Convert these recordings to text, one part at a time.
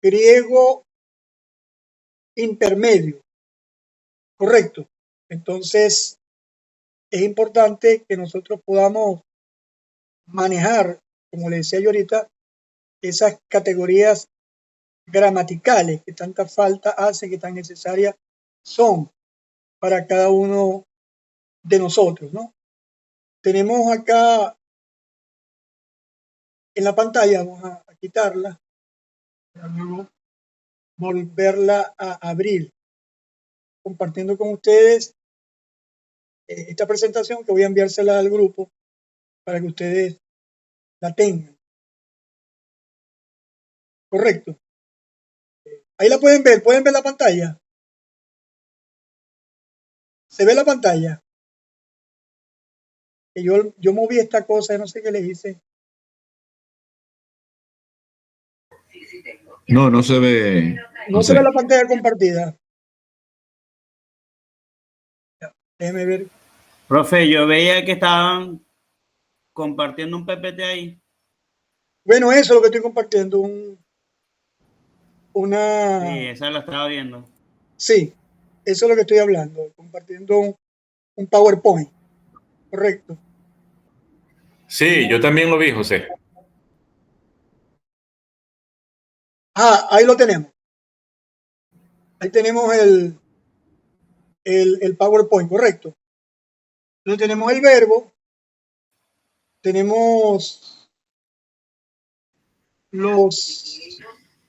griego intermedio, correcto. Entonces, es importante que nosotros podamos manejar, como le decía yo ahorita, esas categorías gramaticales que tanta falta hacen, que tan necesarias son para cada uno de nosotros, ¿no? Tenemos acá en la pantalla, vamos a quitarla, para luego volverla a abrir, compartiendo con ustedes esta presentación que voy a enviársela al grupo para que ustedes la tengan. Correcto. Ahí la pueden ver la pantalla. ¿Se ve la pantalla? Que yo moví esta cosa y no sé qué le hice. No, no se ve. No se ve la pantalla compartida. Déjeme ver. Profe, yo veía que estaban compartiendo un PPT ahí. Bueno, eso es lo que estoy compartiendo. Sí, esa la estaba viendo. Sí, eso es lo que estoy hablando. Compartiendo un PowerPoint. Correcto. Sí, yo también lo vi, José. Ah, ahí lo tenemos. Ahí tenemos el PowerPoint, correcto. Entonces tenemos el verbo, tenemos los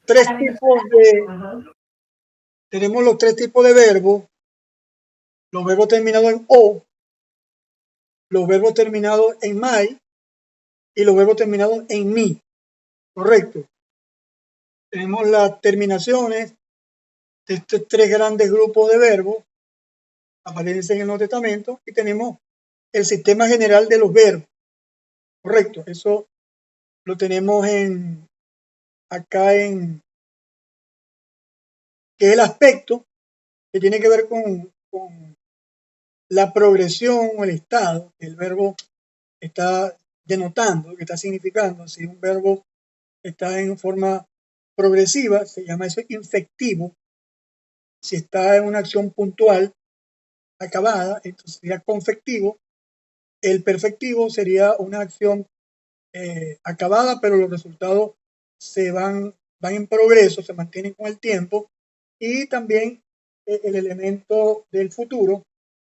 tres tipos de verbos, los verbos terminados en o, los verbos terminados en my y los verbos terminados en mi, correcto. Tenemos las terminaciones de estos tres grandes grupos de verbos, aparecen en el Nuevo Testamento, y tenemos el sistema general de los verbos, correcto. Eso lo tenemos acá que es el aspecto que tiene que ver con la progresión o el estado que el verbo está denotando, que está significando. Si un verbo está en forma progresiva, se llama eso infectivo. Si está en una acción puntual, acabada, entonces sería confectivo. El perfectivo sería una acción acabada, pero los resultados van en progreso, se mantienen con el tiempo. Y también el elemento del futuro,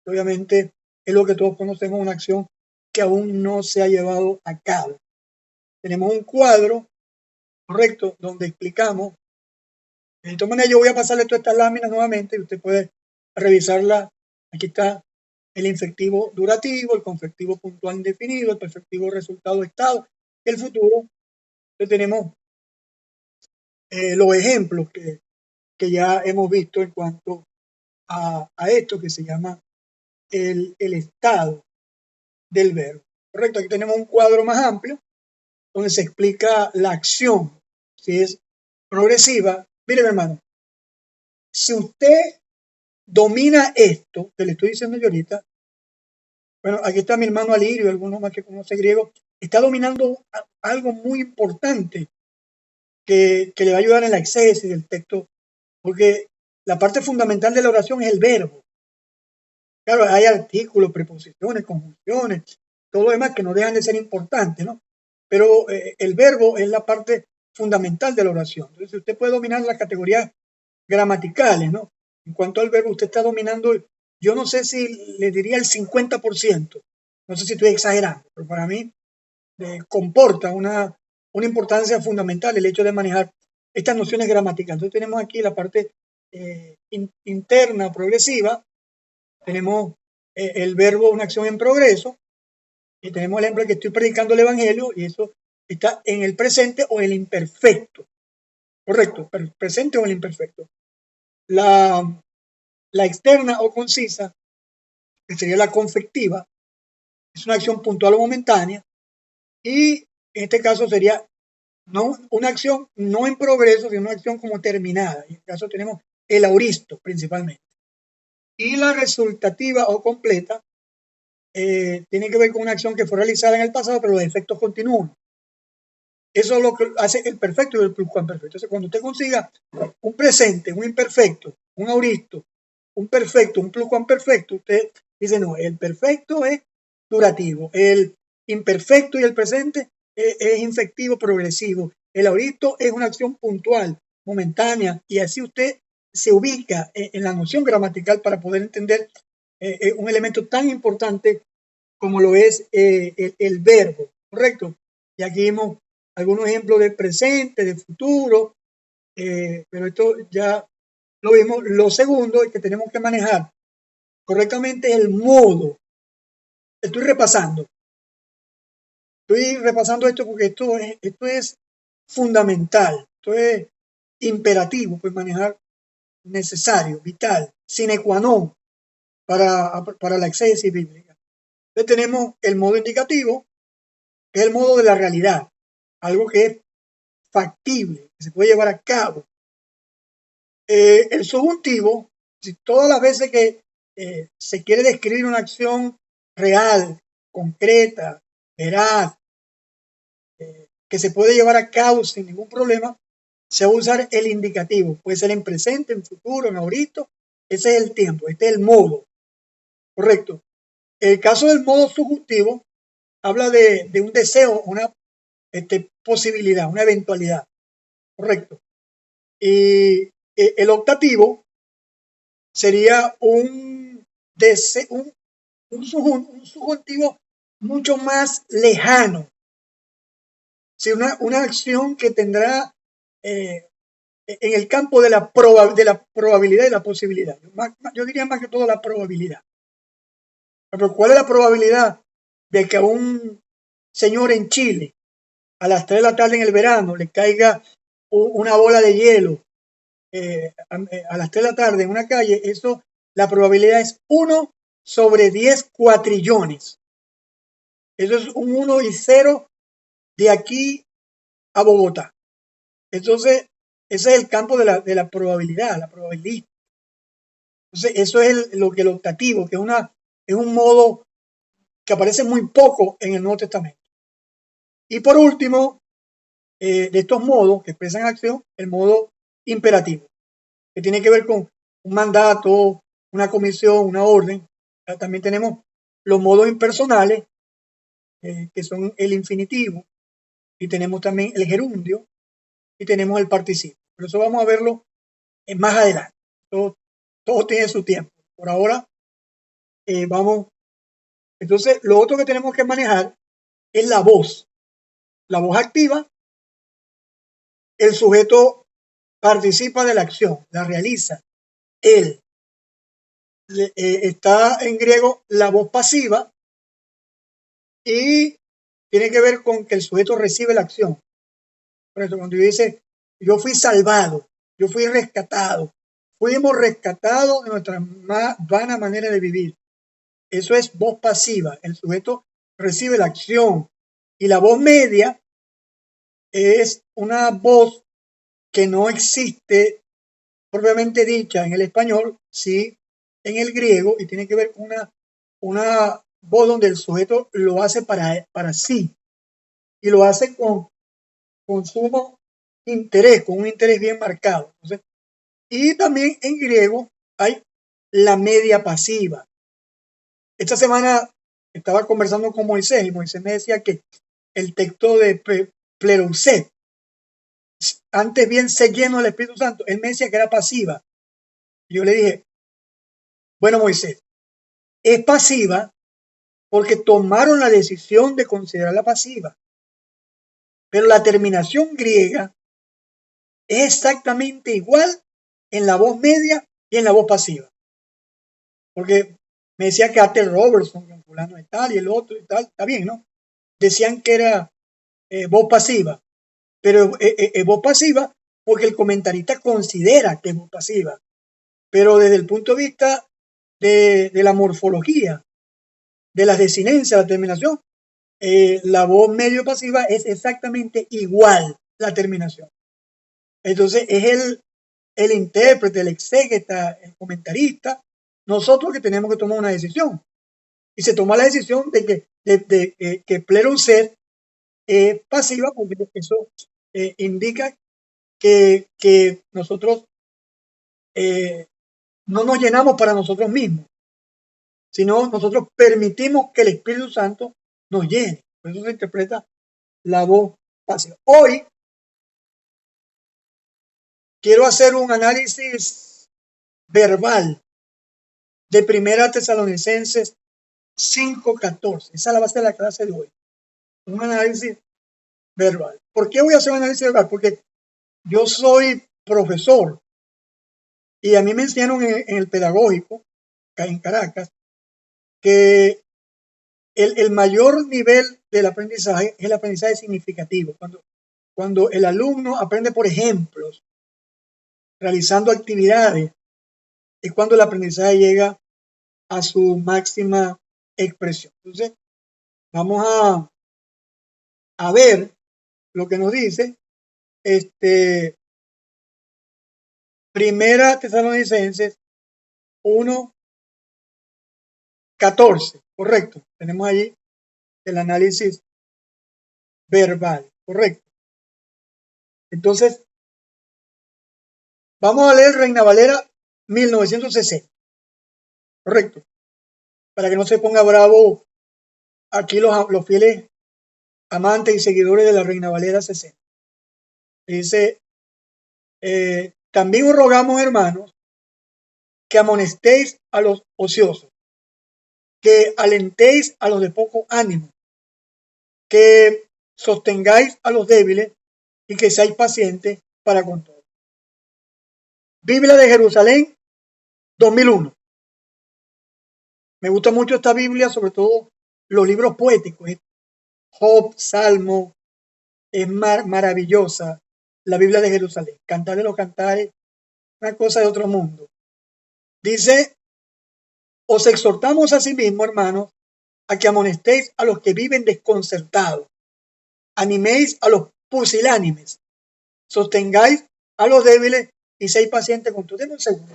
que obviamente es lo que todos conocemos, una acción que aún no se ha llevado a cabo. Tenemos un cuadro, correcto, donde explicamos. De todas maneras, yo voy a pasarle todas estas láminas nuevamente y usted puede revisarla. Aquí está el infectivo durativo, el confectivo puntual indefinido, el perfectivo resultado estado, el futuro. Entonces tenemos los ejemplos que ya hemos visto en cuanto a esto que se llama el estado del verbo. Correcto, aquí tenemos un cuadro más amplio donde se explica la acción, si es progresiva. Mire, mi hermano, si usted domina esto que le estoy diciendo yo ahorita, bueno, aquí está mi hermano Alirio, alguno más que conoce griego, está dominando algo muy importante que le va a ayudar en la exégesis del texto, porque la parte fundamental de la oración es el verbo. Claro, hay artículos, preposiciones, conjunciones, todo lo demás que no dejan de ser importantes, ¿no? Pero el verbo es la parte fundamental de la oración. Entonces, usted puede dominar las categorías gramaticales, ¿no? En cuanto al verbo, usted está dominando, yo no sé si le diría el 50%, no sé si estoy exagerando, pero para mí comporta una importancia fundamental el hecho de manejar estas nociones gramaticales. Entonces tenemos aquí la parte interna progresiva, tenemos el verbo una acción en progreso, y tenemos el ejemplo que estoy predicando el evangelio, y eso está en el presente o en el imperfecto. Correcto, presente o en el imperfecto. La externa o concisa, que sería la confectiva, es una acción puntual o momentánea, y en este caso sería no una acción no en progreso, sino una acción como terminada. En este caso tenemos el auristo principalmente. Y la resultativa o completa tiene que ver con una acción que fue realizada en el pasado, pero los efectos continúan. Eso es lo que hace el perfecto y el pluscuamperfecto. Entonces, cuando usted consiga un presente, un imperfecto, un auristo, un perfecto, un pluscuamperfecto, usted dice, no, el perfecto es durativo, el imperfecto y el presente es infectivo progresivo, el auristo es una acción puntual, momentánea, y así usted se ubica en la noción gramatical para poder entender un elemento tan importante como lo es el verbo, ¿correcto? Y aquí vimos algunos ejemplos de presente, de futuro, pero esto ya lo vimos. Lo segundo que tenemos que manejar correctamente es el modo. Estoy repasando esto porque esto es fundamental, esto es imperativo, pues manejar, necesario, vital, sine qua non para la exégesis bíblica. Entonces tenemos el modo indicativo, que es el modo de la realidad, algo que es factible, que se puede llevar a cabo. El subjuntivo, si todas las veces que se quiere describir una acción real, concreta, veraz, que se puede llevar a cabo sin ningún problema, se va a usar el indicativo. Puede ser en presente, en futuro, en ahorita. Ese es el tiempo, este es el modo. Correcto. El caso del modo subjuntivo habla de un deseo, una posibilidad, una eventualidad. Correcto. Y el optativo sería un subjuntivo mucho más lejano. Sí, una acción que tendrá en el campo de la probabilidad y la posibilidad. Yo diría más que todo la probabilidad. Pero ¿cuál es la probabilidad de que a un señor en Chile a las 3 de la tarde en el verano le caiga una bola de hielo a las 3 de la tarde en una calle? Eso, la probabilidad es 1 sobre 10 cuatrillones. Eso es un 1 y 0 de aquí a Bogotá. Entonces, ese es el campo de la probabilidad, la probabilidad. Entonces, eso es lo que el optativo, que es un modo que aparece muy poco en el Nuevo Testamento. Y por último, de estos modos que expresan acción, el modo imperativo, que tiene que ver con un mandato, una comisión, una orden. También tenemos los modos impersonales, que son el infinitivo, y tenemos también el gerundio, y tenemos el participio. Pero eso vamos a verlo más adelante. Todo tiene su tiempo. Por ahora, vamos. Entonces, lo otro que tenemos que manejar es la voz. La voz activa, el sujeto participa de la acción, la realiza. Él. Está en griego la voz pasiva y tiene que ver con que el sujeto recibe la acción. Por eso, cuando dice, yo fui salvado, yo fui rescatado, fuimos rescatados de nuestra vana manera de vivir. Eso es voz pasiva. El sujeto recibe la acción. Y la voz media es una voz que no existe propiamente dicha en el español, sí en el griego, y tiene que ver con una voz donde el sujeto lo hace para sí. Y lo hace con sumo interés, con un interés bien marcado. Entonces, y también en griego hay la media pasiva. Esta semana estaba conversando con Moisés y Moisés me decía que el texto de Plereuset, antes bien se lleno del Espíritu Santo, él me decía que era pasiva. Yo le dije, bueno, Moisés, es pasiva porque tomaron la decisión de considerarla pasiva. Pero la terminación griega es exactamente igual en la voz media y en la voz pasiva. Porque me decía que Arthur Robertson, que fulano y tal, y el otro y tal, está bien, ¿no? Decían que era voz pasiva, pero es voz pasiva porque el comentarista considera que es voz pasiva. Pero desde el punto de vista de la morfología, de las desinencias, la terminación, la voz medio pasiva es exactamente igual la terminación. Entonces es el intérprete, el exégeta, el comentarista, nosotros que tenemos que tomar una decisión. Y se toma la decisión de que Plereuset pasiva, porque eso indica que nosotros no nos llenamos para nosotros mismos, sino nosotros permitimos que el Espíritu Santo nos llene. Por eso se interpreta la voz pasiva. Hoy quiero hacer un análisis verbal de Primera Tesalonicenses 5:14. Esa es la base de la clase de hoy. Un análisis verbal. ¿Por qué voy a hacer un análisis verbal? Porque yo soy profesor y a mí me enseñaron en el pedagógico, en Caracas, que el mayor nivel del aprendizaje es el aprendizaje significativo. Cuando el alumno aprende por ejemplos, realizando actividades, es cuando el aprendizaje llega a su máxima expresión. Entonces, vamos a ver lo que nos dice Primera Tesalonicenses 1:14, correcto. Tenemos allí el análisis verbal, correcto. Entonces, vamos a leer Reina Valera 1960, correcto. Para que no se ponga bravo aquí los fieles amantes y seguidores de la Reina Valera 60. Dice, también os rogamos, hermanos, que amonestéis a los ociosos, que alentéis a los de poco ánimo, que sostengáis a los débiles y que seáis pacientes para con todos. Biblia de Jerusalén, 2001. Me gusta mucho esta Biblia, sobre todo los libros poéticos. Job, Salmo, es maravillosa la Biblia de Jerusalén. Cantar de los Cantares, una cosa de otro mundo. Dice, os exhortamos a sí mismo, hermanos, a que amonestéis a los que viven desconcertados, animéis a los pusilánimes, sostengáis a los débiles y seáis pacientes con todos. Denme un segundo.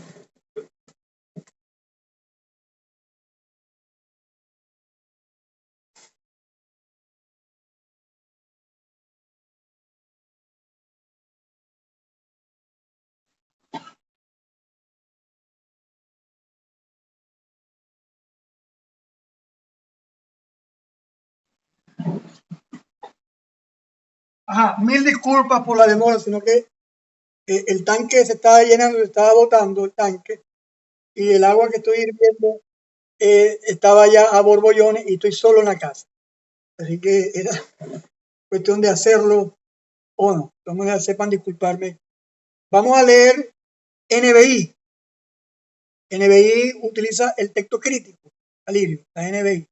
Mil disculpas por la demora, sino que el tanque se estaba llenando, se estaba botando el tanque, y el agua que estoy hirviendo estaba ya a borbollones y estoy solo en la casa. Así que era cuestión de hacerlo o no. Entonces sepan disculparme. Vamos a leer NBI. NBI utiliza el texto crítico, Alirio, la NBI.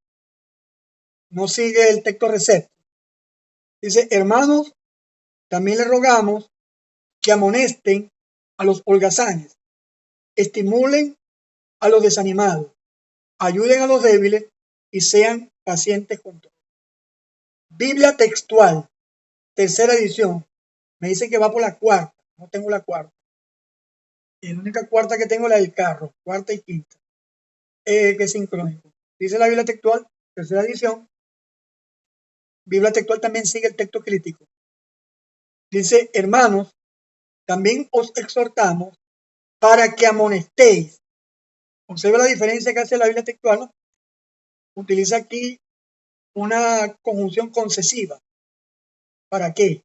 No sigue el texto recepto. Dice, hermanos, también les rogamos que amonesten a los holgazanes, estimulen a los desanimados, ayuden a los débiles y sean pacientes con todos. Biblia textual, tercera edición. Me dicen que va por la cuarta. No tengo la cuarta. La única cuarta que tengo es la del carro, cuarta y quinta, que es sincrónico. Dice la Biblia textual, tercera edición. Biblia textual también sigue el texto crítico. Dice, hermanos, también os exhortamos para que amonestéis. Observa la diferencia que hace la Biblia textual, ¿no? Utiliza aquí una conjunción concesiva. ¿Para qué?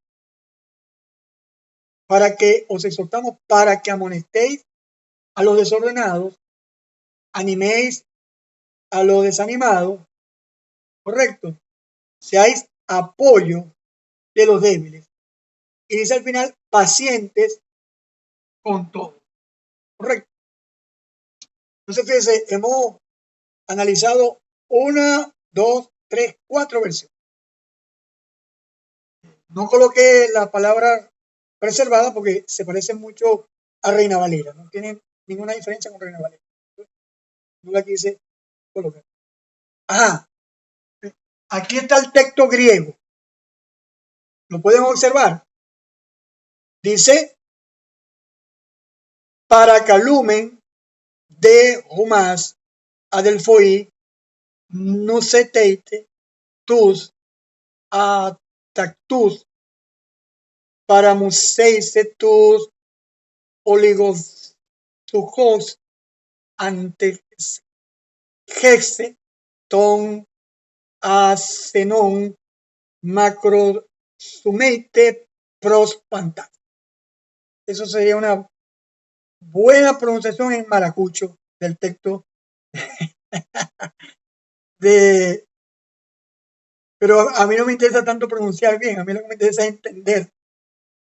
Para que os exhortamos, para que amonestéis a los desordenados, animéis a los desanimados, correcto, seáis apoyo de los débiles. Y dice al final, pacientes con todo, correcto. Entonces, fíjense, hemos analizado 1, 2, 3, 4 versiones. No coloqué la palabra preservada porque se parece mucho a Reina Valera, no tienen ninguna diferencia con Reina Valera. No la quise colocar. Aquí está el texto griego. ¿Lo pueden observar? Dice, paracalumen de Humás, Adelfoi, Nuseteite, Tus, tactus, Paramuseicetus, Oligosuchos, Antexgese, Ton, Acenon, Macrosumeite, Prospantas. Eso sería una buena pronunciación en maracucho del texto pero a mí no me interesa tanto pronunciar bien, a mí lo que me interesa es entender,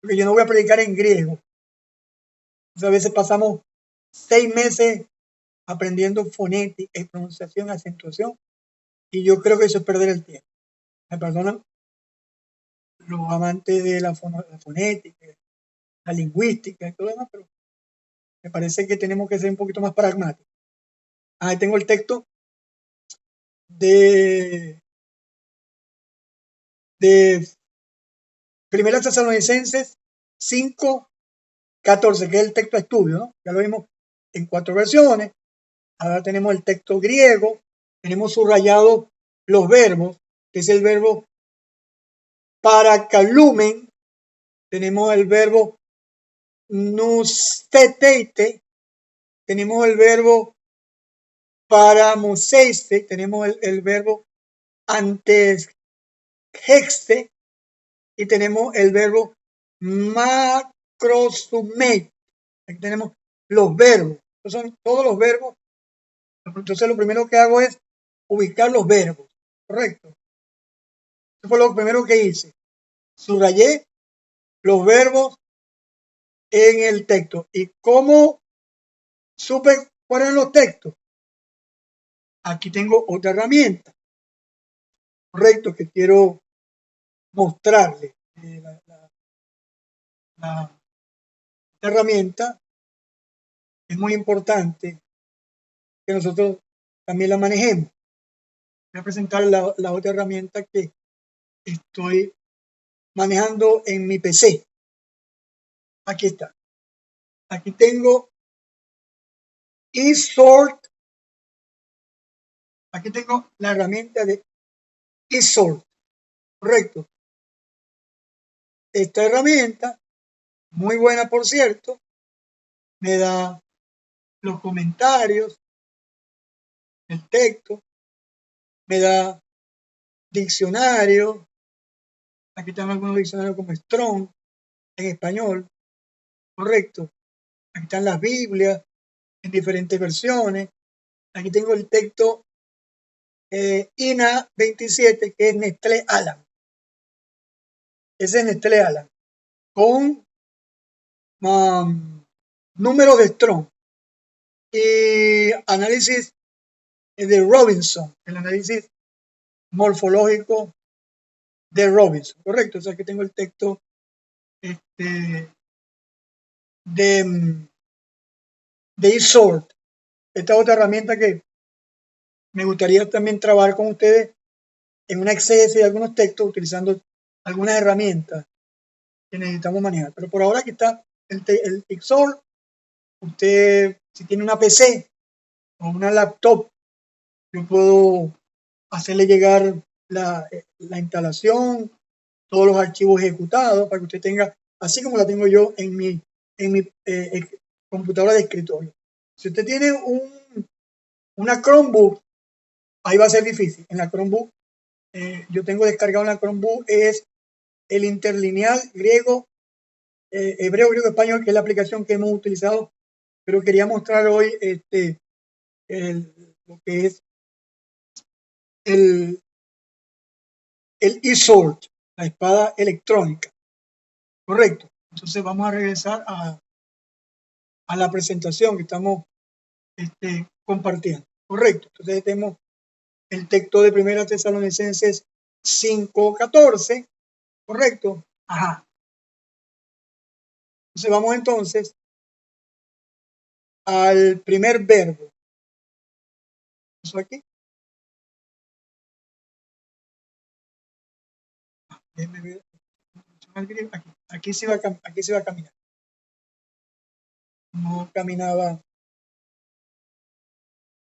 porque yo no voy a predicar en griego. Entonces, a veces pasamos 6 meses aprendiendo fonética y pronunciación, acentuación, y yo creo que eso es perder el tiempo. Me perdonan los amantes de la fonética, la lingüística y todo lo demás, pero me parece que tenemos que ser un poquito más pragmáticos. Ahí tengo el texto de Primera Tesalonicenses 5:14, que es el texto de estudio, ¿no? Ya lo vimos en 4 versiones. Ahora tenemos el texto griego, tenemos subrayado los verbos, que es el verbo parakalumen, tenemos el verbo nusteteite, tenemos el verbo paramuseiste, tenemos el verbo antexgeste y tenemos el verbo macrosumei. Aquí tenemos los verbos. Estos son todos los verbos. Entonces lo primero que hago es ubicar los verbos. Correcto. Eso fue lo primero que hice. Subrayé los verbos en el texto. ¿Y cómo supe cuáles eran los textos? Aquí tengo otra herramienta. Correcto, que quiero mostrarles. La herramienta es muy importante que nosotros también la manejemos. Voy a presentar la otra herramienta que estoy manejando en mi PC. Aquí está. Aquí tengo eSort. Aquí tengo la herramienta de eSort. Correcto. Esta herramienta, muy buena por cierto, me da los comentarios, el texto, me da diccionario. Aquí están algunos diccionarios como Strong en español. Correcto. Aquí están las Biblias en diferentes versiones. Aquí tengo el texto INA 27, que es Nestlé Aland. Ese es Nestlé Aland. Con número de Strong y análisis de Robinson, el análisis morfológico de Robinson, correcto. O sea que tengo el texto de eSort. Esta otra herramienta que me gustaría también trabajar con ustedes en una exégesis de algunos textos utilizando algunas herramientas que necesitamos manejar. Pero por ahora aquí está el eSort. Usted, si tiene una PC o una laptop, yo puedo hacerle llegar la instalación, todos los archivos ejecutados para que usted tenga, así como la tengo yo en mi computadora de escritorio. Si usted tiene una Chromebook, ahí va a ser difícil. En la Chromebook, yo tengo descargado en la Chromebook, es el interlineal griego, hebreo, griego, español, que es la aplicación que hemos utilizado, pero quería mostrar hoy lo que es el eSort, la espada electrónica. Correcto. Entonces vamos a regresar a la presentación que estamos compartiendo. Correcto. Entonces tenemos el texto de Primera Tesalonicenses 5:14. Correcto. Ajá. Entonces vamos entonces al primer verbo. Eso aquí. Déjenme ver. Aquí se va a caminar. No caminaba.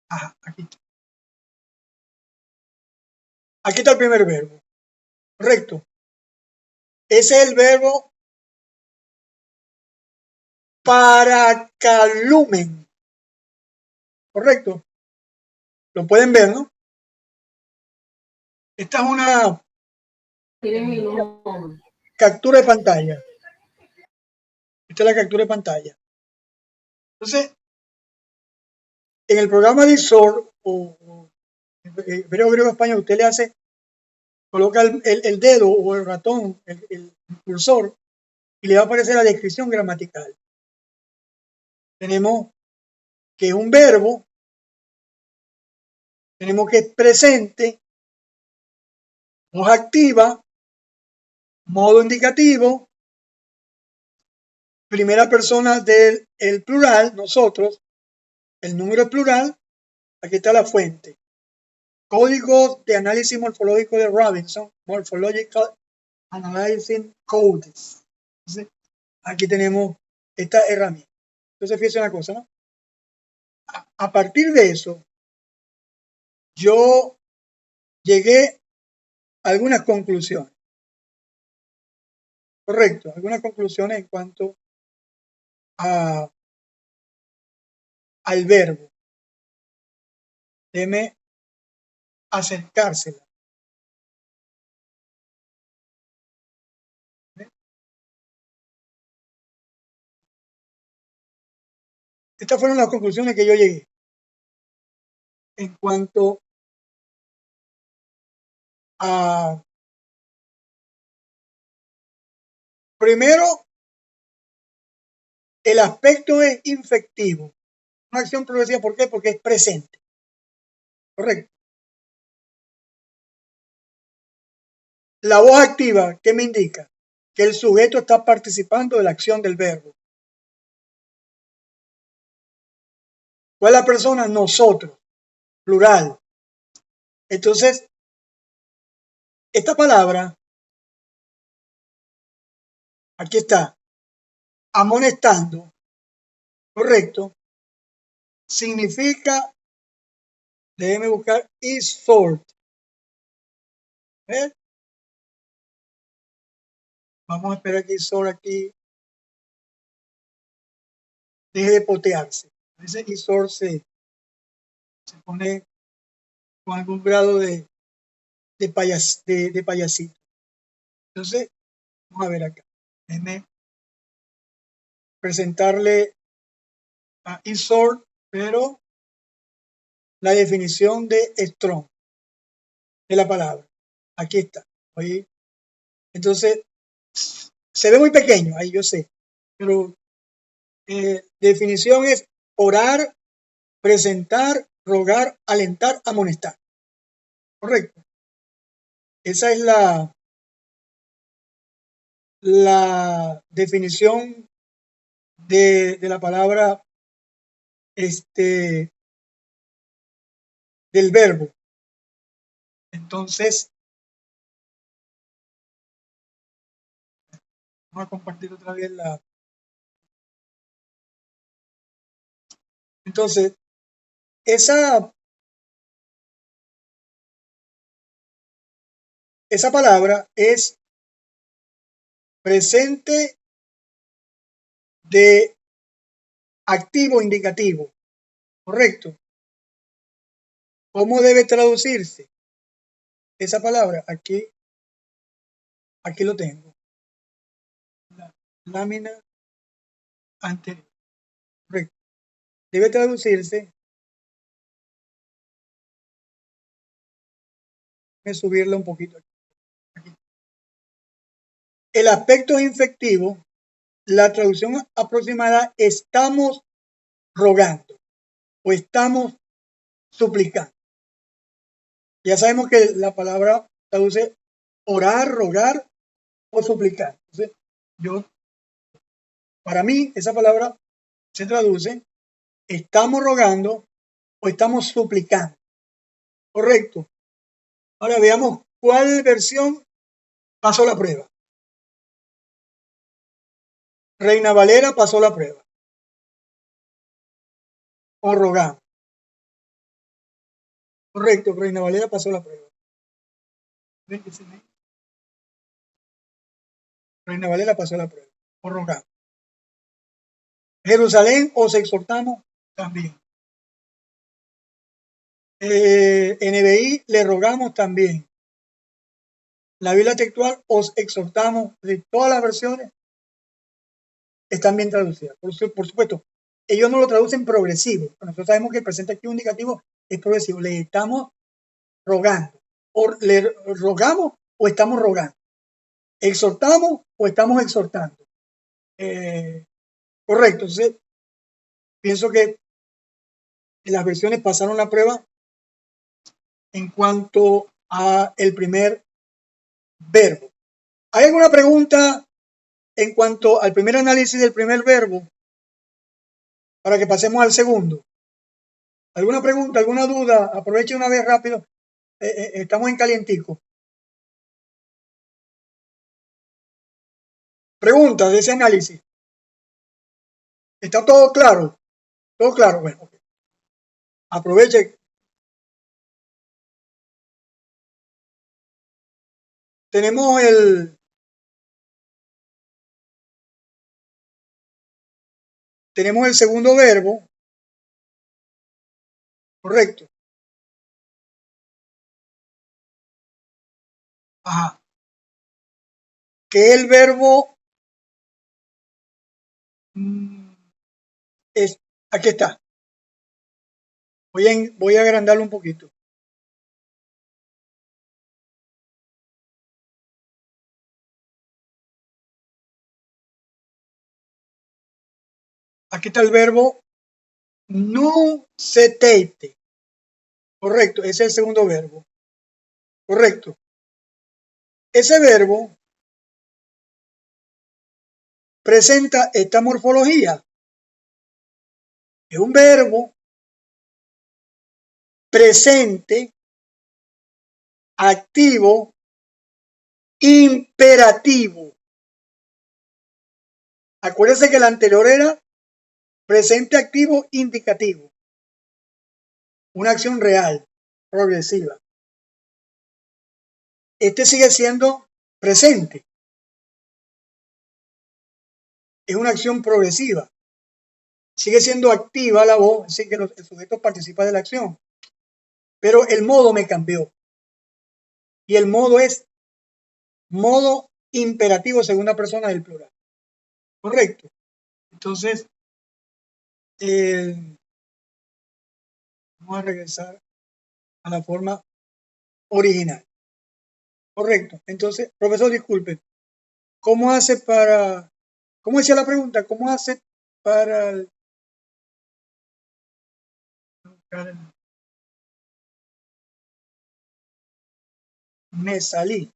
Ajá, aquí está. Aquí está el primer verbo. Correcto. Ese es el verbo paracalumen. ¿Correcto? Lo pueden ver, ¿no? Esta es una captura de pantalla. Esta es la captura de pantalla. Entonces, en el programa de ISOR o hebreo, griego, español, usted le hace, coloca el dedo o el ratón, el cursor, y le va a aparecer la descripción gramatical. Tenemos que es un verbo, tenemos que es presente, voz activa, modo indicativo, primera persona del plural, nosotros, el número es plural, aquí está la fuente. Código de análisis morfológico de Robinson, Morphological Analyzing Codes. Entonces, aquí tenemos esta herramienta. Entonces, fíjense una cosa, ¿no? A partir de eso, yo llegué a algunas conclusiones. Correcto, algunas conclusiones en cuanto al verbo. Déjeme acercársela. Estas fueron las conclusiones que yo llegué en cuanto a, primero, el aspecto es infectivo. Una acción progresiva, ¿por qué? Porque es presente. Correcto. La voz activa, ¿qué me indica? Que el sujeto está participando de la acción del verbo. ¿Cuál es la persona? Nosotros, plural. Entonces, esta palabra, aquí está, amonestando, correcto, significa, déjeme buscar, exhort. ¿Eh? Vamos a esperar que exhort aquí deje de potearse. Ese exhort se pone con algún grado de payasito. Entonces, vamos a ver acá. Déjeme presentarle a exhort, pero la definición de Strong de la palabra. Aquí está. Oye, entonces, se ve muy pequeño, ahí yo sé, pero definición es orar, presentar, rogar, alentar, amonestar. Correcto. Esa es la definición de la palabra del verbo. Entonces, vamos a compartir otra vez Entonces, esa palabra es presente de activo indicativo. Correcto. ¿Cómo debe traducirse esa palabra? Aquí lo tengo. La lámina anterior. Correcto. Debe traducirse. Voy a subirla un poquito. Aquí. El aspecto infectivo, la traducción aproximada, estamos rogando o estamos suplicando. Ya sabemos que la palabra traduce orar, rogar o suplicar. Entonces, para mí, esa palabra se traduce estamos rogando o estamos suplicando. Correcto. Ahora veamos cuál versión pasó la prueba. Reina Valera pasó la prueba. O rogamos. Correcto, Reina Valera pasó la prueba. Reina Valera pasó la prueba. Os rogamos. Jerusalén, os exhortamos también. NBI, le rogamos también. La Biblia textual, os exhortamos. De todas las versiones están bien traducidas. Por supuesto, ellos no lo traducen progresivo. Nosotros sabemos que el presente activo indicativo es progresivo. Le estamos rogando. O le rogamos o estamos rogando. Exhortamos o estamos exhortando. Correcto. Entonces, pienso que las versiones pasaron la prueba en cuanto a el primer verbo. ¿Hay alguna pregunta en cuanto al primer análisis del primer verbo para que pasemos al segundo? ¿Alguna pregunta, alguna duda? Aproveche una vez rápido. Estamos en calientico. Preguntas de ese análisis. ¿Está todo claro? ¿Todo claro? Bueno, okay. Aproveche. Tenemos el segundo verbo. Correcto. Ajá. Que el verbo es, aquí está. Voy a agrandarlo un poquito. Aquí está el verbo nusetete. Correcto, ese es el segundo verbo. Correcto. Ese verbo presenta esta morfología. Es un verbo presente, activo, imperativo. Acuérdense que el anterior era presente, activo, indicativo. Una acción real, progresiva. Este sigue siendo presente. Es una acción progresiva. Sigue siendo activa la voz, así que el sujeto participa de la acción. Pero el modo me cambió. Y el modo es modo imperativo, segunda persona del plural. Correcto. Entonces, vamos a regresar a la forma original. Correcto. Entonces, profesor, disculpe. ¿Cómo hace para... ¿Cómo decía la pregunta? ¿Cómo hace para... Me salí.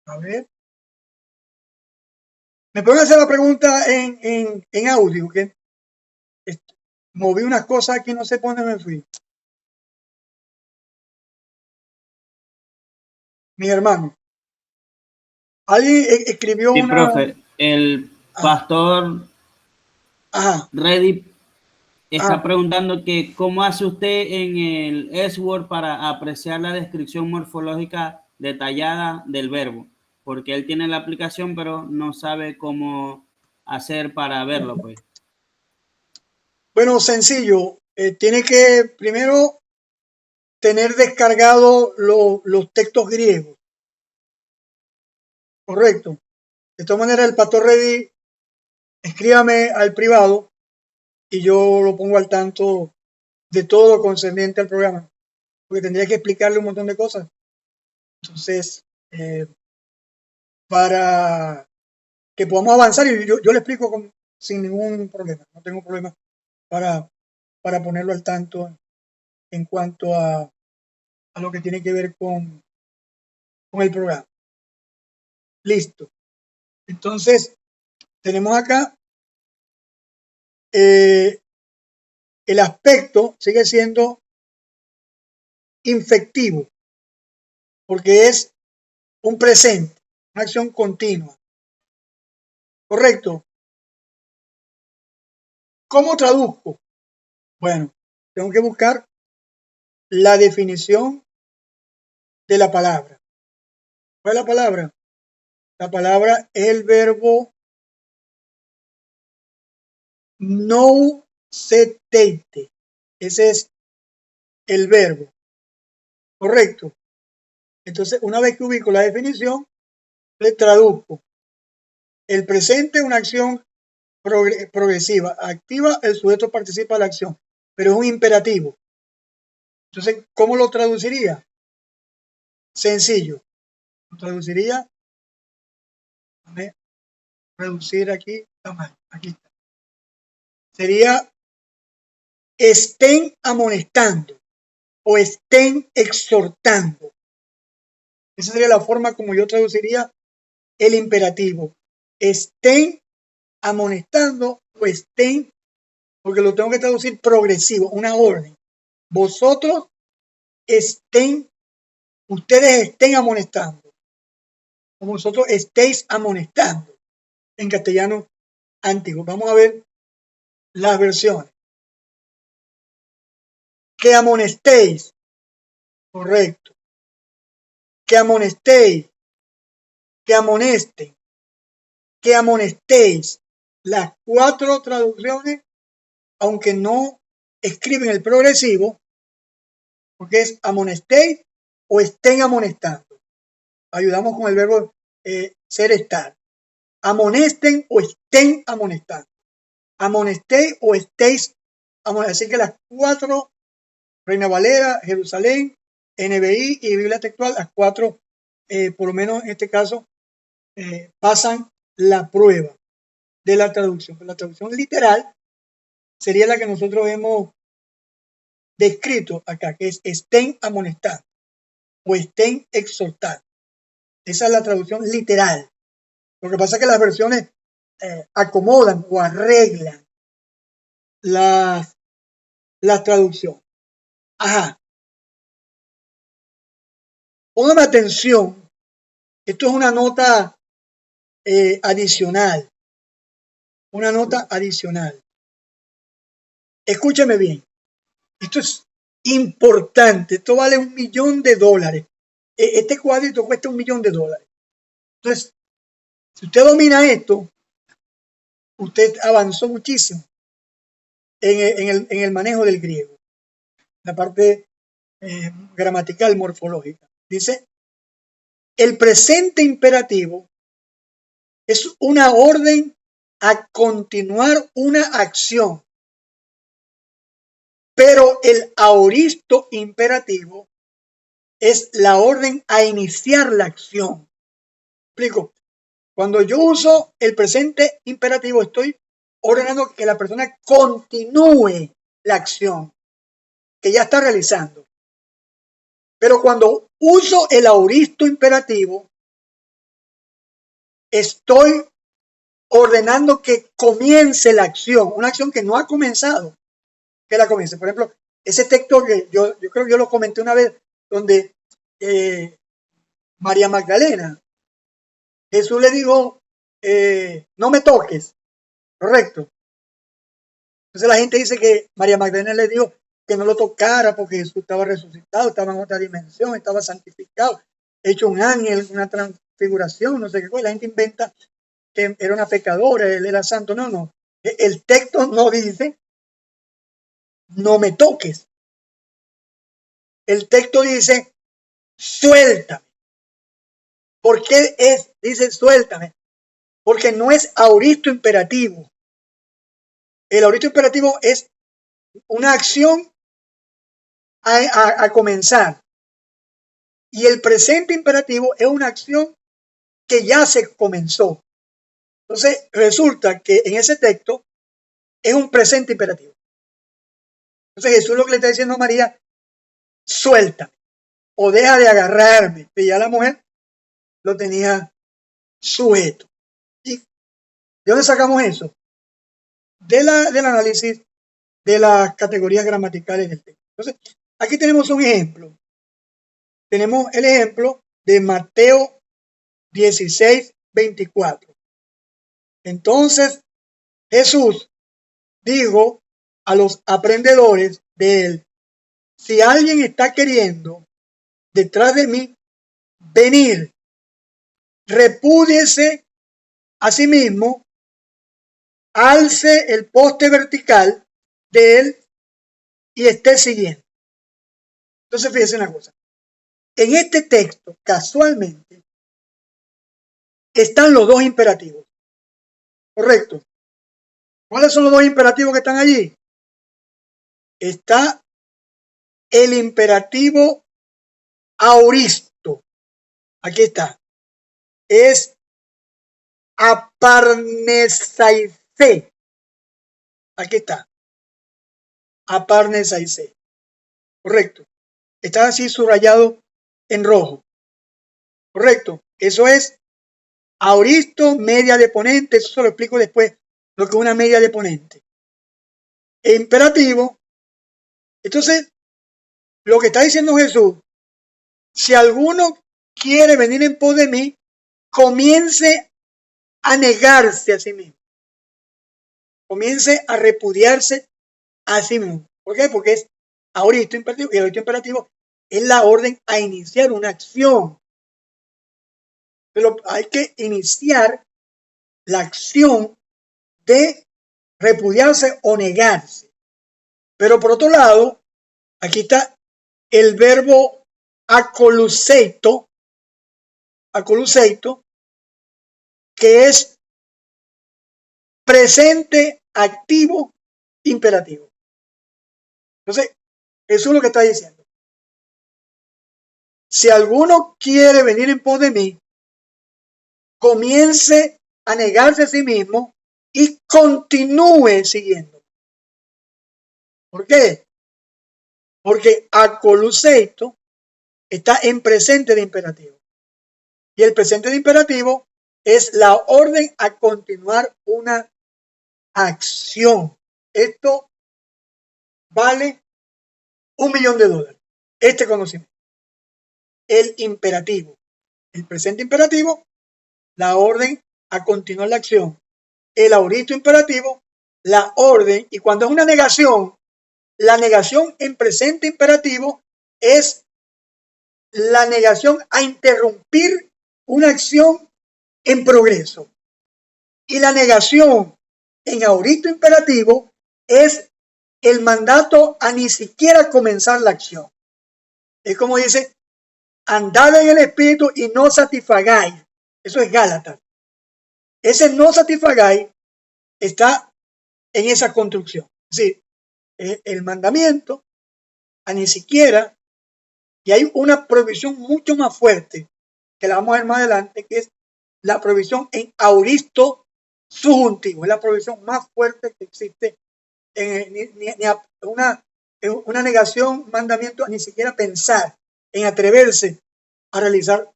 A ver. ¿Me pueden hacer la pregunta en audio? ¿Qué? Moví unas cosas aquí, no sé por dónde me fui. Mis hermanos. Alguien escribió Sí, una... profe, el pastor Reddy está preguntando que cómo hace usted en el S-Word para apreciar la descripción morfológica detallada del verbo, porque él tiene la aplicación pero no sabe cómo hacer para verlo, pues. Bueno, sencillo. Tiene que primero tener descargado los textos griegos. Correcto. De todas maneras, el pastor Reddy, escríbame al privado y yo lo pongo al tanto de todo lo concerniente al programa, porque tendría que explicarle un montón de cosas. Entonces, para que podamos avanzar, y yo le explico sin ningún problema, no tengo problema para ponerlo al tanto en cuanto a lo que tiene que ver con el programa. Listo. Entonces, tenemos acá el aspecto sigue siendo infectivo, porque es un presente, una acción continua. Correcto. ¿Cómo traduzco? Bueno, tengo que buscar la definición de la palabra. ¿Cuál es la palabra? La palabra es el verbo nousetete. Ese es el verbo. Correcto. Entonces, una vez que ubico la definición, le traduzco. El presente es una acción progresiva. Activa, el sujeto participa de la acción, pero es un imperativo. Entonces, ¿cómo lo traduciría? Sencillo. Lo traduciría. Déjame reducir aquí. Aquí está. Sería estén amonestando o estén exhortando. Esa sería la forma como yo traduciría el imperativo. Estén amonestando o estén, porque lo tengo que traducir progresivo, una orden. Vosotros ustedes estén amonestando, o vosotros estéis amonestando, en castellano antiguo. Vamos a ver las versiones. Que amonestéis, correcto. Que amonestéis, que amonesten, que amonestéis. Las 4 traducciones, aunque no escriben el progresivo, porque es amonestéis o estén amonestando. Ayudamos con el verbo ser estar. Amonesten o estén amonestando. Amonestéis o estéis amonestando. Así que las 4, Reina Valera, Jerusalén, NBI y Biblia Textual, las 4, por lo menos en este caso, pasan la prueba de la traducción. La traducción literal sería la que nosotros hemos descrito acá, que es estén amonestando o estén exhortando. Esa es la traducción literal. Lo que pasa es que las versiones acomodan o arreglan la traducción. Ajá. Póngame atención. Esto es una nota adicional. Una nota adicional. Escúcheme bien. Esto es importante. Esto vale $1.000.000. Este cuadrito cuesta $1.000.000. Entonces, si usted domina esto, usted avanzó muchísimo en el manejo del griego. La parte gramatical, morfológica. Dice, el presente imperativo es una orden a continuar una acción, pero el aoristo imperativo es la orden a iniciar la acción. ¿Explico? Cuando yo uso el presente imperativo, estoy ordenando que la persona continúe la acción que ya está realizando. Pero cuando uso el aoristo imperativo, estoy ordenando que comience la acción, una acción que no ha comenzado, que la comience. Por ejemplo, ese texto que yo creo que yo lo comenté una vez, donde María Magdalena, Jesús le dijo, no me toques, correcto. Entonces la gente dice que María Magdalena le dijo que no lo tocara porque Jesús estaba resucitado, estaba en otra dimensión, estaba santificado, hecho un ángel, una transfiguración, no sé qué cosa. La gente inventa que era una pecadora, él era santo. No. El texto no dice, no me toques. El texto dice, suéltame. ¿Por qué dice suéltame? Porque no es aoristo imperativo. El aoristo imperativo es una acción a comenzar. Y el presente imperativo es una acción que ya se comenzó. Entonces, resulta que en ese texto es un presente imperativo. Entonces, Jesús lo que le está diciendo a María, suéltame o deja de agarrarme. Y ya la mujer lo tenía sujeto. ¿Y de dónde sacamos eso? Del análisis de las categorías gramaticales del texto. Entonces, aquí tenemos un ejemplo. Tenemos el ejemplo de Mateo 16:24. Entonces, Jesús, digo a los aprendedores de él, si alguien está queriendo detrás de mí venir, repúdiese a sí mismo, alce el poste vertical de él y esté siguiendo. Entonces, fíjense una cosa. En este texto, casualmente, están los dos imperativos. ¿Correcto? ¿Cuáles son los dos imperativos que están allí? Está el imperativo auristo. Aquí está. Es aparnesaise. Aquí está. Aparnesaise. Correcto. Está así subrayado en rojo. Correcto. Eso es auristo, media de ponente. Eso se lo explico después, lo que es una media de ponente. E imperativo. Entonces, lo que está diciendo Jesús, si alguno quiere venir en pos de mí, comience a negarse a sí mismo. Comience a repudiarse a sí mismo. ¿Por qué? Porque es auristo imperativo, y el auristo imperativo es la orden a iniciar una acción. Pero hay que iniciar la acción de repudiarse o negarse. Pero por otro lado, aquí está el verbo acoluseito, que es presente, activo, imperativo. Entonces, eso es lo que está diciendo. Si alguno quiere venir en pos de mí, comience a negarse a sí mismo y continúe siguiendo. ¿Por qué? Porque acoluseito está en presente de imperativo. Y el presente de imperativo es la orden a continuar una acción. Esto vale $1.000.000. Este conocimiento. El imperativo. El presente imperativo, la orden a continuar la acción. El auristo imperativo, la orden. Y cuando es una negación, la negación en presente imperativo es la negación a interrumpir una acción en progreso. Y la negación en auristo imperativo es el mandato a ni siquiera comenzar la acción. Es como dice, andad en el espíritu y no satisfagáis. Eso es Gálatas. Ese no satisfagáis está en esa construcción. Es decir, el mandamiento a ni siquiera, y hay una prohibición mucho más fuerte, que la vamos a ver más adelante, que es la prohibición en auristo subjuntivo. Es la prohibición más fuerte que existe una negación, mandamiento, a ni siquiera pensar en atreverse a realizar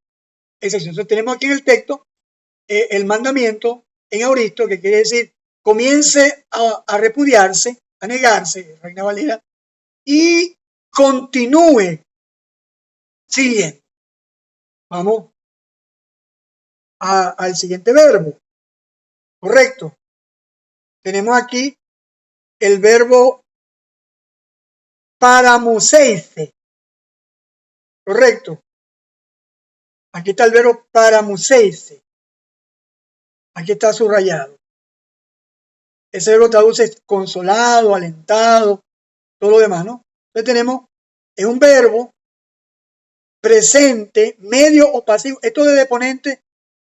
esa acción. Entonces tenemos aquí en el texto el mandamiento en auristo, que quiere decir comience a repudiarse, a negarse, Reina Valera, y continúe siguiendo. Vamos al siguiente verbo. Correcto. Tenemos aquí el verbo paramuseise. Correcto. Aquí está el verbo paramuseise. Aquí está subrayado. Ese verbo traduce consolado, alentado, todo lo demás, ¿no? Entonces tenemos, es un verbo presente, medio o pasivo. Esto de deponente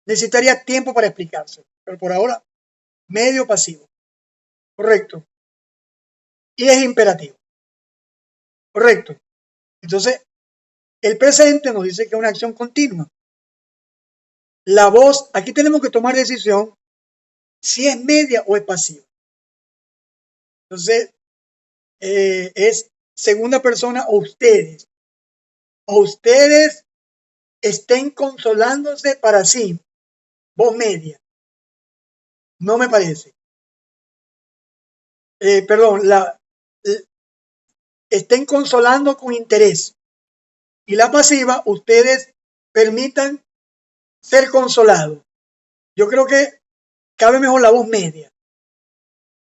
necesitaría tiempo para explicarse, pero por ahora, medio pasivo. Correcto. Y es imperativo. Correcto. Entonces, el presente nos dice que es una acción continua. La voz, aquí tenemos que tomar decisión si es media o es pasiva. Entonces, es segunda persona o ustedes. O ustedes estén consolándose para sí. Voz media. No me parece. Estén consolando con interés. Y la pasiva, ustedes permitan ser consolados. Yo creo que cabe mejor la voz media.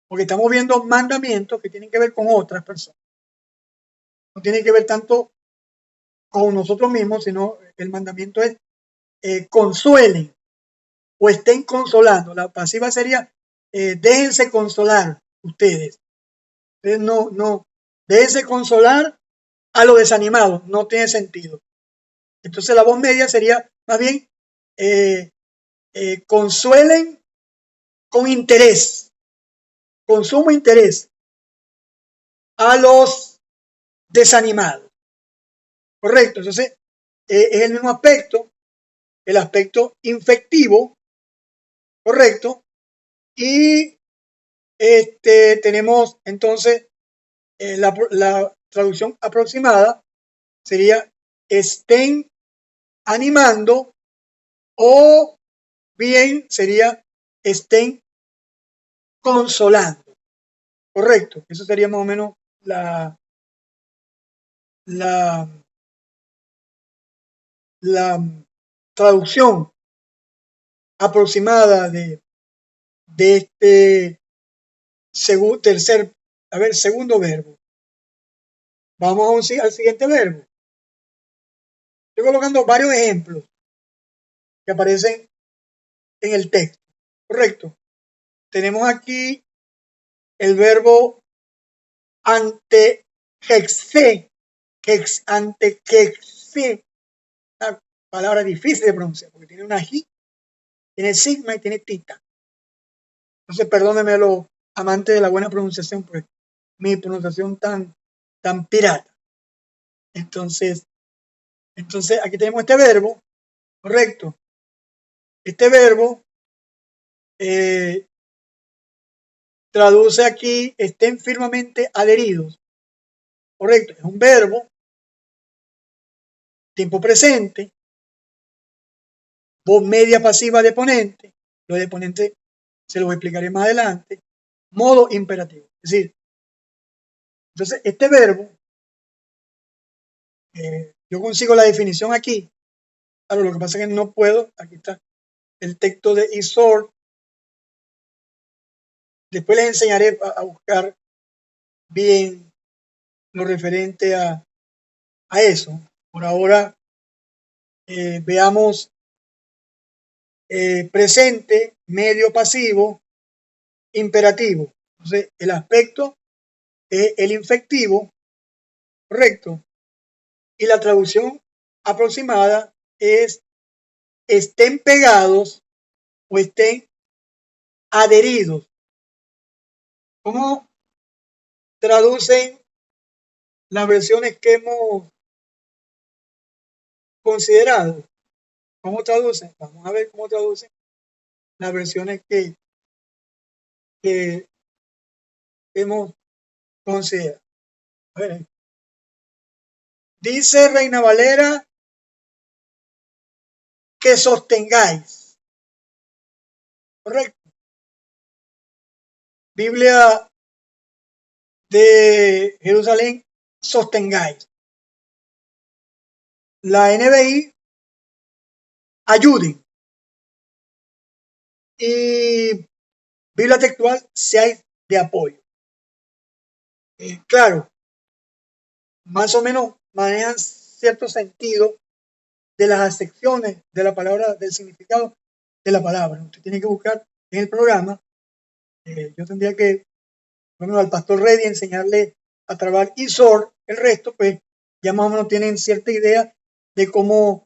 porque estamos viendo mandamientos que tienen que ver con otras personas. No tienen que ver tanto con nosotros mismos, sino el mandamiento es consuelen o estén consolando. La pasiva sería déjense consolar ustedes. Ustedes no, déjense consolar a los desanimados, no tiene sentido. Entonces la voz media sería más bien consuelen con interés, con sumo interés a los desanimados. Correcto, entonces es el mismo aspecto, el aspecto infectivo, correcto, y tenemos entonces la traducción aproximada sería estén animando, o bien sería estén consolando. Correcto, eso sería más o menos la traducción aproximada de este segundo verbo. Vamos al siguiente verbo. Estoy colocando varios ejemplos que aparecen en el texto. Correcto. Tenemos aquí el verbo antejexé, una palabra difícil de pronunciar porque tiene una J, tiene sigma y tiene tita. Entonces, perdónenme los amantes de la buena pronunciación, pues mi pronunciación tan pirata. Entonces aquí tenemos este verbo, correcto. Este verbo traduce aquí estén firmemente adheridos. Correcto, es un verbo, tiempo presente, voz media pasiva de ponente, lo de ponente se lo explicaré más adelante, modo imperativo. Es decir, entonces este verbo, yo consigo la definición aquí. Claro, lo que pasa es que no puedo, aquí está el texto de Isor. Después les enseñaré a buscar bien lo referente a eso. Por ahora, veamos presente, medio pasivo, imperativo. Entonces, el aspecto es el infectivo, correcto. Y la traducción aproximada es estén pegados o estén adheridos. ¿Cómo traducen las versiones que hemos considerado? ¿Cómo traducen? Vamos a ver cómo traducen las versiones que hemos considerado. A ver. Dice Reina Valera que sostengáis. Correcto. Biblia de Jerusalén, sostengáis. La NBI, ayuden. Y Biblia textual, seáis de apoyo. Claro, más o menos manejan cierto sentido de las acepciones de la palabra, del significado de la palabra. Usted tiene que buscar en el programa. Yo tendría que, bueno, al pastor Reddy enseñarle a trabajar Isor. El resto, pues, ya más o menos tienen cierta idea de cómo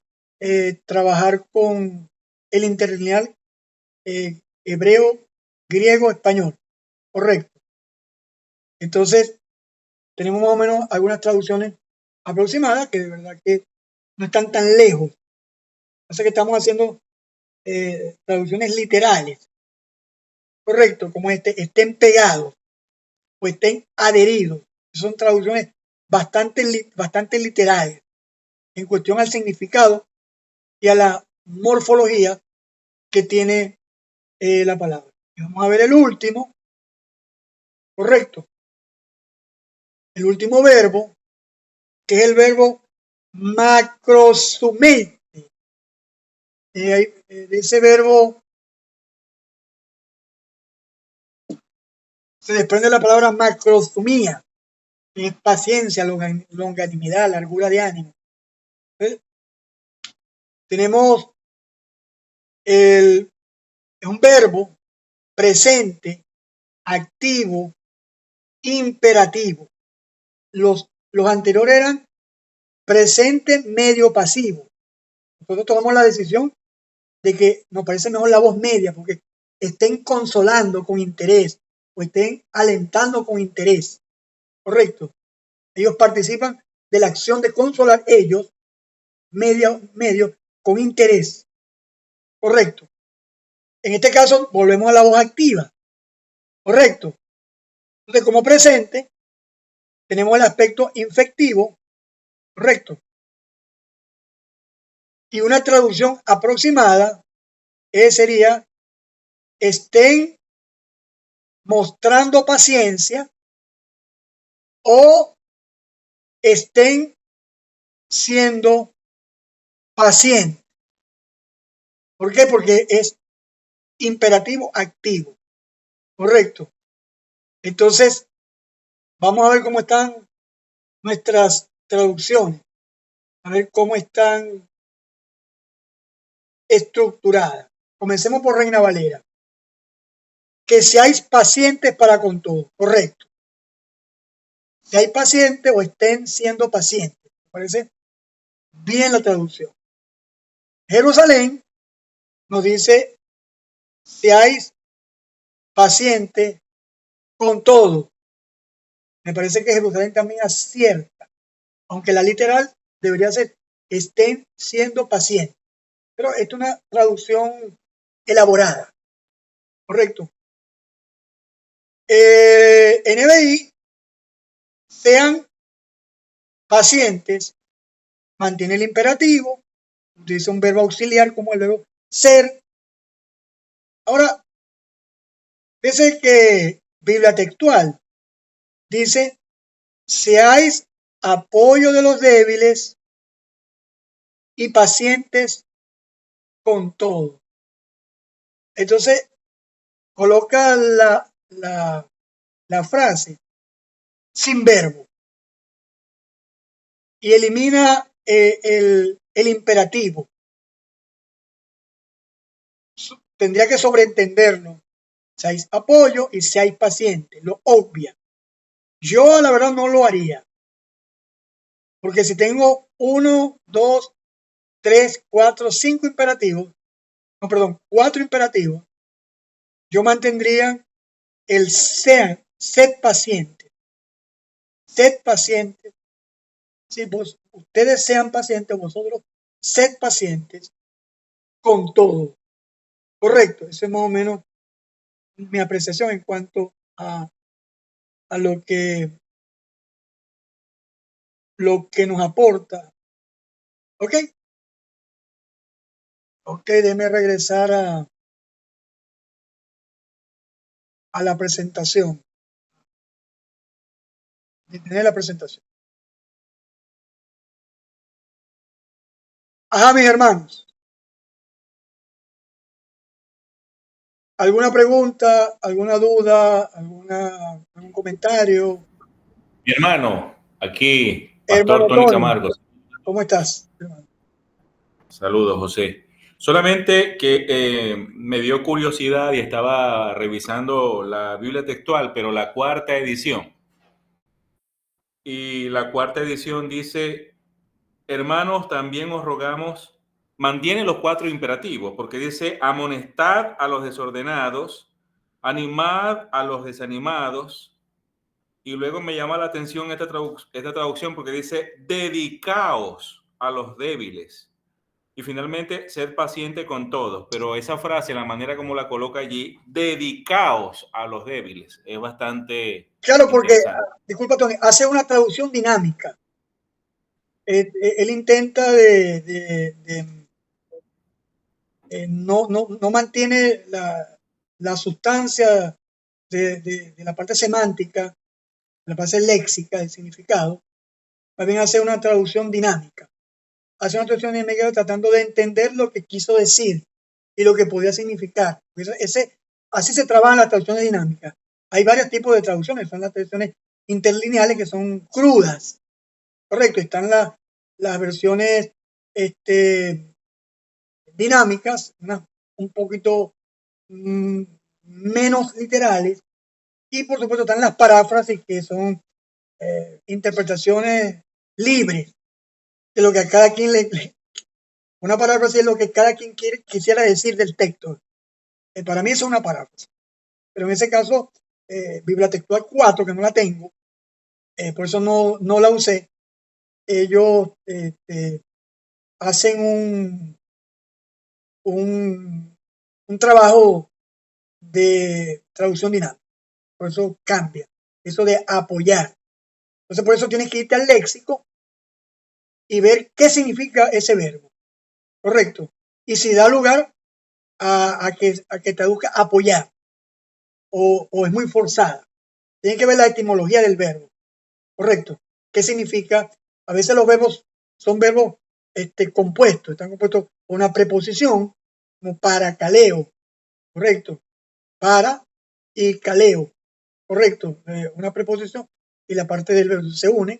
trabajar con el interlineal hebreo, griego, español. Correcto. Entonces, tenemos más o menos algunas traducciones aproximadas que de verdad que no están tan lejos. O sea que estamos haciendo traducciones literales. Correcto, como estén pegados o estén adheridos. Son traducciones bastante literales en cuestión al significado y a la morfología que tiene la palabra. Y vamos a ver el último. Correcto. El último verbo, que es el verbo macrosumete. De ese verbo se desprende la palabra macrosumía, que es paciencia, longanimidad, largura de ánimo. Tenemos es un verbo presente, activo, imperativo. Los anteriores eran presente, medio, pasivo. Nosotros tomamos la decisión de que nos parece mejor la voz media, porque estén consolando con interés o estén alentando con interés. Correcto. Ellos participan de la acción de consolar ellos, medio, con interés. Correcto. En este caso, volvemos a la voz activa. Correcto. Entonces, como presente, tenemos el aspecto infectivo. Correcto. Y una traducción aproximada sería: estén mostrando paciencia o estén siendo pacientes. ¿Por qué? Porque es imperativo activo. Correcto. Entonces, vamos a ver cómo están nuestras traducciones. A ver cómo están estructuradas. Comencemos por Reina Valera. Que seáis pacientes para con todo. Correcto. Seáis pacientes o estén siendo pacientes. Me parece bien la traducción. Jerusalén nos dice: seáis pacientes con todo. Me parece que Jerusalén también acierta, aunque la literal debería ser: estén siendo pacientes. Pero esto es una traducción elaborada. Correcto. NBI: sean pacientes, mantiene el imperativo, utiliza un verbo auxiliar como el verbo ser. Ahora, fíjense que Biblia textual dice: seáis apoyo de los débiles y pacientes con todo. Entonces, coloca la frase sin verbo y elimina el imperativo. Tendría que sobreentenderlo: seáis apoyo y seáis pacientes. Lo obvia. Yo, a la verdad, no lo haría. Porque si tengo 1, 2, 3, 4, 5 imperativos, no, perdón, 4 imperativos, yo mantendría el sean, sed pacientes. Sed pacientes. Si ustedes sean pacientes, vosotros sed pacientes con todo. Correcto. Esa es más o menos mi apreciación en cuanto a lo que nos aporta. ¿Ok? Ok, déjeme regresar a la presentación. Detener la presentación. Ajá, mis hermanos. ¿Alguna pregunta, alguna duda, algún comentario? Mi hermano, aquí, Pastor Tony Camargo. ¿Cómo estás, hermano? Saludos, José. Solamente que me dio curiosidad y estaba revisando la Biblia textual, pero la cuarta edición. Y la cuarta edición dice: hermanos, también os rogamos, mantiene los 4 imperativos, porque dice: amonestad a los desordenados, animad a los desanimados. Y luego me llama la atención esta traducción porque dice: dedicaos a los débiles. Y finalmente, ser paciente con todos. Pero esa frase, la manera como la coloca allí, dedicaos a los débiles, es bastante claro, porque, interesante. disculpa, Tony, hace una traducción dinámica. Él intenta no mantiene la sustancia de la parte semántica, la parte léxica, del significado. Más bien hace una traducción dinámica. Hace una traducción dinámica tratando de entender lo que quiso decir y lo que podía significar. Así se trabajan las traducciones dinámicas. hay varios tipos de traducciones. Son las traducciones interlineales que son crudas. Correcto. Están las versiones dinámicas, un poquito menos literales. Y por supuesto están las paráfrasis, que son interpretaciones libres de lo que a cada quien una paráfrasis es lo que cada quien quisiera decir del texto. Para mí eso es una paráfrasis. Pero en ese caso, Biblia Textual 4, que no la tengo, por eso no la usé, ellos hacen un trabajo de traducción dinámica. Por eso cambia. Eso de apoyar. Entonces, por eso tienes que irte al léxico y ver qué significa ese verbo. Correcto. Y si da lugar a que traduzca apoyar o es muy forzada. Tienes que ver la etimología del verbo. Correcto. ¿Qué significa? A veces los verbos son verbos compuestos. Están compuestos con una preposición como para, caleo. Correcto. Para y caleo. Correcto. Una preposición y la parte del verbo se unen.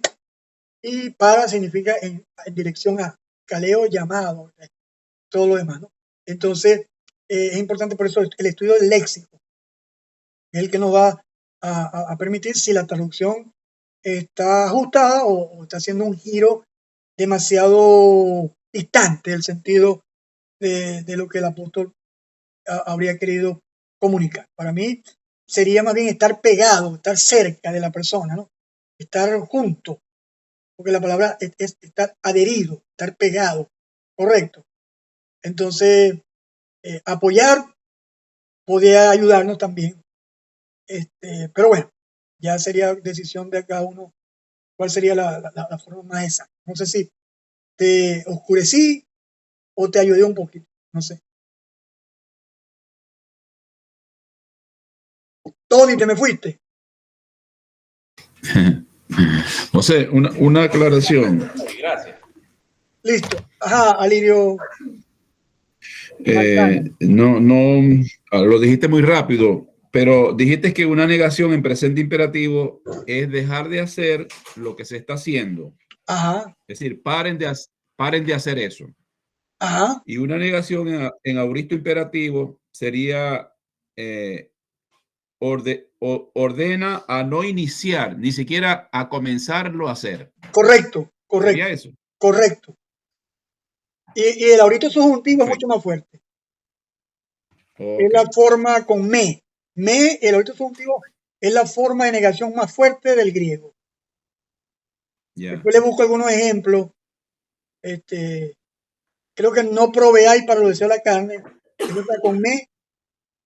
Y para significa en dirección a, caleo, llamado, todo lo demás, ¿no? Entonces, es importante por eso el estudio del léxico. Es el que nos va a permitir si la traducción está ajustada o está haciendo un giro demasiado distante del sentido de lo que el apóstol habría querido comunicar. Para mí sería más bien estar pegado, estar cerca de la persona, ¿no? Estar junto, porque la palabra es estar adherido, estar pegado, correcto. Entonces, apoyar podría ayudarnos también. Pero bueno, ya sería decisión de cada uno cuál sería la forma más exacta. No sé si te oscurecí o te ayudé un poquito, no sé. Tony, te me fuiste. José, una aclaración. Gracias. Listo. Ajá, Alirio. No, lo dijiste muy rápido, pero dijiste que una negación en presente imperativo es dejar de hacer lo que se está haciendo. Ajá. Es decir, paren de hacer eso. Ajá. Y una negación en auristo imperativo sería ordena a no iniciar, ni siquiera a comenzarlo a hacer. Correcto. ¿Sería eso? Correcto. Y el aurito subjuntivo es mucho más fuerte. Okay. Es la forma con me. El aurito subjuntivo es la forma de negación más fuerte del griego. Yeah. Después le busco algunos ejemplos. Creo que no proveáis para lo deseo de la carne. Eso está con me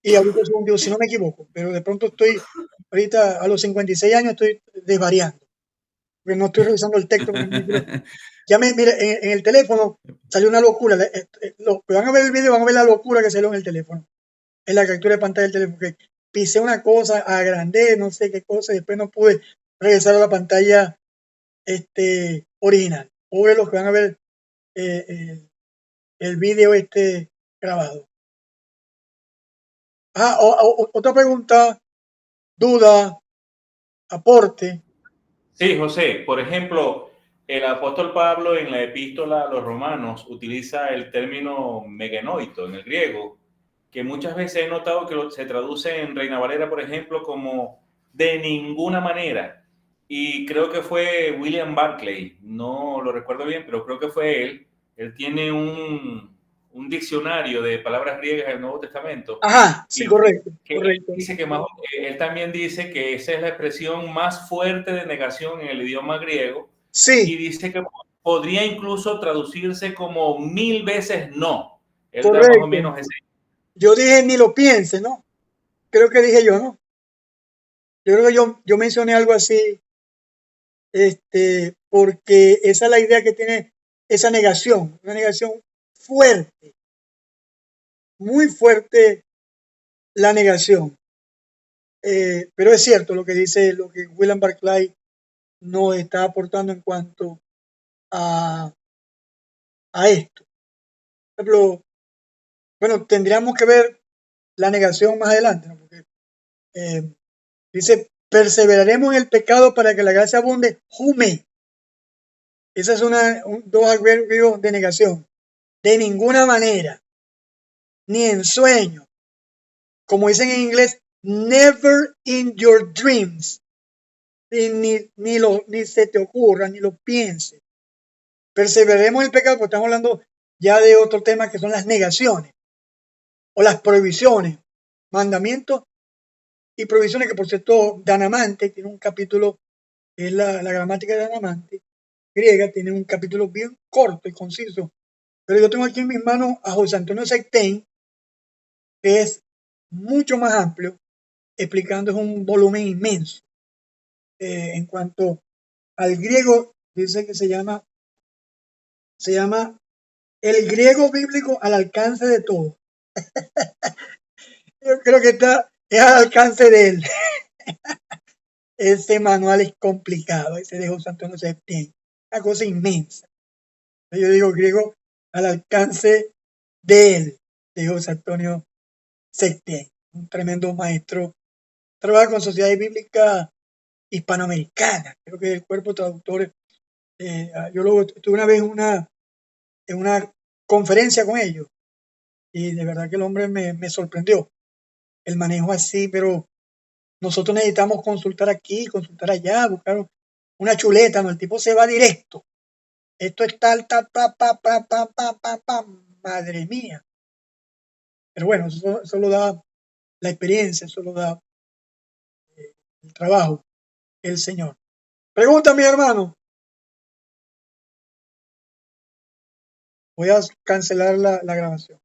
y aurito subjuntivo, si no me equivoco. Pero de pronto ahorita a los 56 años estoy desvariando. Porque no estoy revisando el texto. Ya mire, en el teléfono salió una locura. Los que van a ver el video van a ver la locura que salió en el teléfono. En la captura de pantalla del teléfono. Que pisé una cosa, agrandé, no sé qué cosa, y después no pude regresar a la pantalla original. Pobre los que van a ver el video grabado. Otra pregunta, duda, aporte. Sí, José. Por ejemplo, el apóstol Pablo en la epístola a los romanos utiliza el término megenoito en el griego, que muchas veces he notado que se traduce en Reina Valera, por ejemplo, como de ninguna manera. Y creo que fue William Barclay, no lo recuerdo bien, pero creo que fue él. Él tiene un diccionario de palabras griegas del Nuevo Testamento. Ajá, sí, correcto. Correcto. Dice que él también dice que esa es la expresión más fuerte de negación en el idioma griego. Sí. Y dice que podría incluso traducirse como 1000 veces no. Él correcto. da más o menos ese. Yo dije ni lo piense, ¿no? Creo que dije yo, ¿no? Yo creo que yo mencioné algo así, porque esa es la idea que tiene esa negación, una negación fuerte, muy fuerte la negación. Pero es cierto lo que dice, lo que William Barclay nos está aportando en cuanto a esto. Por ejemplo, bueno, tendríamos que ver la negación más adelante, ¿no? Porque Dice, perseveraremos en el pecado para que la gracia abunde. Jume. Esa es dos adverbios de negación. De ninguna manera. Ni en sueño. Como dicen en inglés, never in your dreams. Ni se te ocurra, ni lo pienses. Perseveremos en el pecado, porque estamos hablando ya de otro tema que son las negaciones o las prohibiciones, mandamientos y prohibiciones, que por cierto Danamante tiene un capítulo, es la gramática de Danamante griega, tiene un capítulo bien corto y conciso, pero yo tengo aquí en mis manos a José Antonio Septén, que es mucho más amplio, explicando, es un volumen inmenso. En cuanto al griego, dice que se llama el griego bíblico al alcance de todo. Yo creo que es al alcance de él. Ese manual es complicado, ese de José Antonio Septén, una cosa inmensa. Yo digo griego al alcance de él, de José Antonio Septén, un tremendo maestro. Trabaja con Sociedad Bíblica Hispanoamericana, creo que es el cuerpo de traductores. Yo estuve una vez en una conferencia con ellos y de verdad que el hombre me sorprendió. El manejo así, pero nosotros necesitamos consultar aquí, consultar allá, buscar una chuleta, no, el tipo se va directo. Esto es tal, madre mía. Pero bueno, eso lo da la experiencia, eso lo da el trabajo, el Señor. Pregunta, mi hermano. Voy a cancelar la grabación.